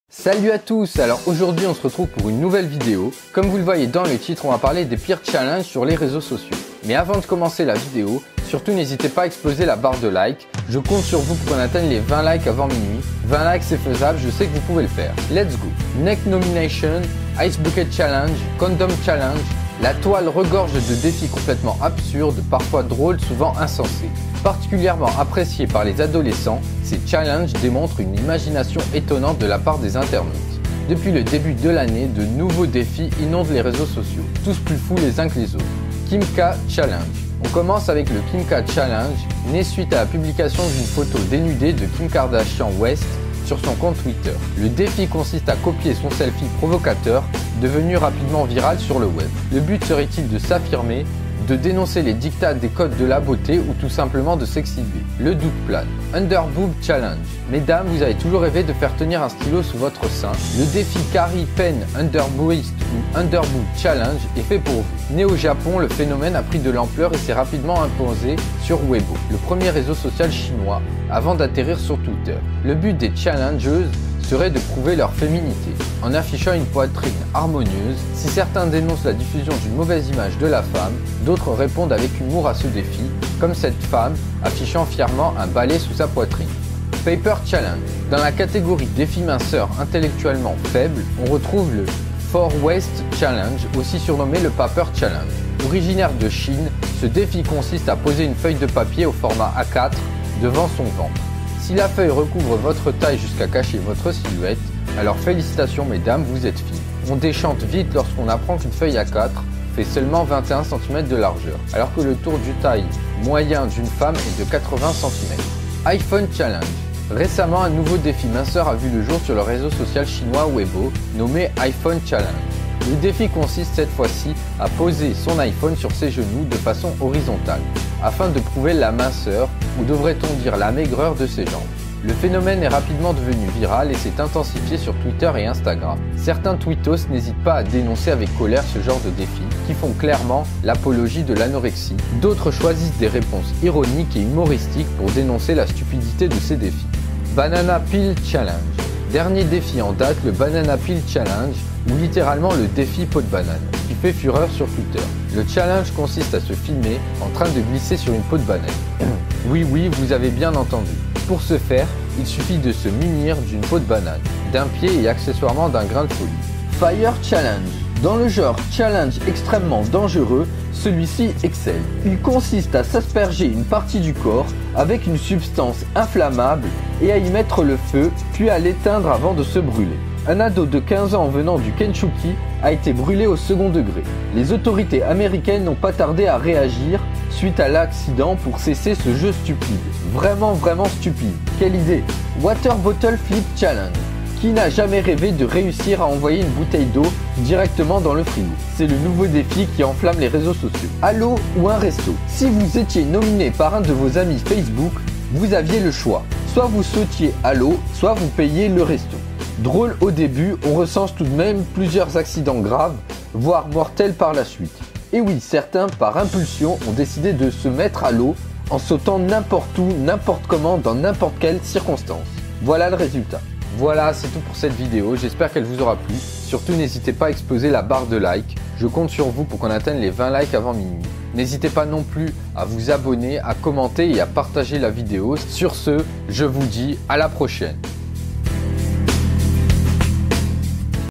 Salut à tous, alors aujourd'hui on se retrouve pour une nouvelle vidéo. Comme vous le voyez dans le titre, on va parler des pires challenges sur les réseaux sociaux. Mais avant de commencer la vidéo, surtout n'hésitez pas à exploser la barre de like. Je compte sur vous pour qu'on atteigne les 20 likes avant minuit. 20 likes c'est faisable, je sais que vous pouvez le faire. Let's go. Neck Nomination, Ice Bucket Challenge, Condom Challenge. La toile regorge de défis complètement absurdes, parfois drôles, souvent insensés. Particulièrement appréciés par les adolescents, ces challenges démontrent une imagination étonnante de la part des internautes. Depuis le début de l'année, de nouveaux défis inondent les réseaux sociaux, tous plus fous les uns que les autres. Kimka Challenge. On commence avec le Kimka Challenge, né suite à la publication d'une photo dénudée de Kim Kardashian West sur son compte Twitter. Le défi consiste à copier son selfie provocateur, devenu rapidement viral sur le web. Le but serait-il de s'affirmer, de dénoncer les dictats des codes de la beauté ou tout simplement de s'exhiber. Le doute plane. Underboob Challenge. Mesdames, vous avez toujours rêvé de faire tenir un stylo sous votre sein. Le défi Carrie Pen Underbooist ou Underboob Challenge est fait pour vous. Né au Japon, le phénomène a pris de l'ampleur et s'est rapidement imposé sur Weibo, le premier réseau social chinois, avant d'atterrir sur Twitter. Le but des challengeuses serait de prouver leur féminité, en affichant une poitrine harmonieuse. Si certains dénoncent la diffusion d'une mauvaise image de la femme, d'autres répondent avec humour à ce défi, comme cette femme affichant fièrement un balai sous sa poitrine. Paper Challenge. Dans la catégorie défi minceur intellectuellement faible, on retrouve le Four Waist Challenge, aussi surnommé le Paper Challenge. Originaire de Chine, ce défi consiste à poser une feuille de papier au format A4 devant son ventre. Si la feuille recouvre votre taille jusqu'à cacher votre silhouette, alors félicitations mesdames, vous êtes fines. On déchante vite lorsqu'on apprend qu'une feuille A4 fait seulement 21 cm de largeur, alors que le tour du taille moyen d'une femme est de 80 cm. iPhone Challenge. Récemment, un nouveau défi minceur a vu le jour sur le réseau social chinois Weibo, nommé iPhone Challenge. Le défi consiste cette fois-ci à poser son iPhone sur ses genoux de façon horizontale, afin de prouver la minceur, ou devrait-on dire la maigreur de ses jambes. Le phénomène est rapidement devenu viral et s'est intensifié sur Twitter et Instagram. Certains tweetos n'hésitent pas à dénoncer avec colère ce genre de défis, qui font clairement l'apologie de l'anorexie. D'autres choisissent des réponses ironiques et humoristiques pour dénoncer la stupidité de ces défis. Banana Peel Challenge. Dernier défi en date, le Banana Peel Challenge, ou littéralement le défi pot de banane, qui fait fureur sur Twitter. Le challenge consiste à se filmer en train de glisser sur une peau de banane. Oui, vous avez bien entendu. Pour ce faire, il suffit de se munir d'une peau de banane, d'un pied et accessoirement d'un grain de folie. Fire Challenge. Dans le genre challenge extrêmement dangereux, celui-ci excelle. Il consiste à s'asperger une partie du corps avec une substance inflammable et à y mettre le feu, puis à l'éteindre avant de se brûler. Un ado de 15 ans venant du Kentucky a été brûlé au second degré. Les autorités américaines n'ont pas tardé à réagir suite à l'accident pour cesser ce jeu stupide. Vraiment stupide. Quelle idée! Water Bottle Flip Challenge. Qui n'a jamais rêvé de réussir à envoyer une bouteille d'eau directement dans le frigo? C'est le nouveau défi qui enflamme les réseaux sociaux. Allo ou un resto. Si vous étiez nominé par un de vos amis Facebook, vous aviez le choix. Soit vous sautiez à l'eau, soit vous payiez le resto. Drôle au début, on recense tout de même plusieurs accidents graves, voire mortels par la suite. Et oui, certains, par impulsion, ont décidé de se mettre à l'eau en sautant n'importe où, n'importe comment, dans n'importe quelle circonstance. Voilà le résultat. Voilà, c'est tout pour cette vidéo, j'espère qu'elle vous aura plu. Surtout, n'hésitez pas à exploser la barre de like. Je compte sur vous pour qu'on atteigne les 20 likes avant minuit. N'hésitez pas non plus à vous abonner, à commenter et à partager la vidéo. Sur ce, je vous dis à la prochaine.